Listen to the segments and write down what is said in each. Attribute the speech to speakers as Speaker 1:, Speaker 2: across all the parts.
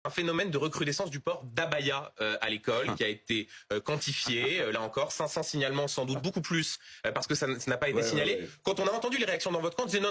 Speaker 1: un phénomène de recrudescence du port d'abaya à l'école qui a été quantifié, là encore, 500 signalements sans doute, beaucoup plus, parce que ça n'a pas été signalé. Ouais. Quand on a entendu les réactions dans votre camp, on disait non,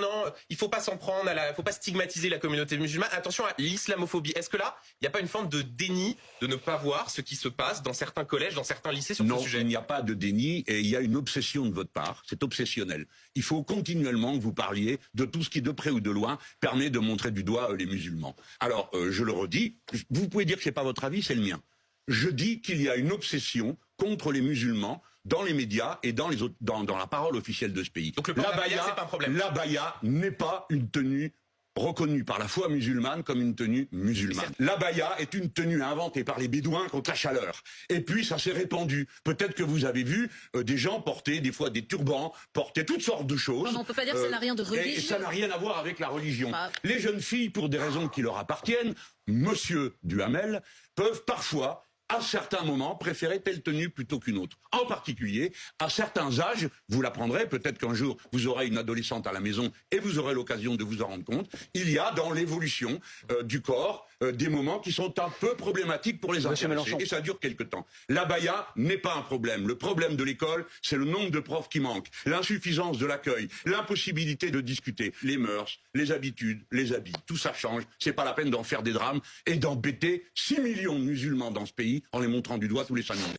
Speaker 1: il faut pas s'en prendre, faut pas stigmatiser la communauté musulmane, attention à l'islamophobie. Est-ce que là, il n'y a pas une forme de déni de ne pas voir ce qui se passe dans certains collèges, dans certains lycées sur ce sujet?
Speaker 2: Non, il n'y a pas de déni et il y a une obsession de votre part, c'est obsessionnel. Il faut continuellement que vous parliez de tout ce qui, de près ou de loin, permet de montrer du doigt les musulmans. Alors, je le redis, vous pouvez dire que c'est pas votre avis, c'est le mien. Je dis qu'il y a une obsession contre les musulmans dans les médias et dans la parole officielle de ce pays.
Speaker 1: Donc le port d'abaya, c'est pas un problème.
Speaker 2: L'abaya n'est pas une tenue reconnue par la foi musulmane comme une tenue musulmane. L'abaya est une tenue inventée par les bédouins contre la chaleur. Et puis ça s'est répandu. Peut-être que vous avez vu des gens porter des fois des turbans, porter toutes sortes de choses.
Speaker 3: Non, on peut pas dire que ça n'a rien de religieux.
Speaker 2: Et ça n'a rien à voir avec la religion. Les jeunes filles, pour des raisons qui leur appartiennent, Monsieur Duhamel, peuvent parfois, à certains moments, préférer telle tenue plutôt qu'une autre. En particulier, à certains âges, vous l'apprendrez, peut-être qu'un jour, vous aurez une adolescente à la maison et vous aurez l'occasion de vous en rendre compte, il y a dans l'évolution du corps des moments qui sont un peu problématiques pour les intéressés. Et ça dure quelque temps. L'abaya n'est pas un problème. Le problème de l'école, c'est le nombre de profs qui manquent, l'insuffisance de l'accueil, l'impossibilité de discuter, les mœurs, les habitudes, les habits. Tout ça change. C'est pas la peine d'en faire des drames et d'embêter 6 millions de musulmans dans ce pays en les montrant du doigt tous les 5 minutes.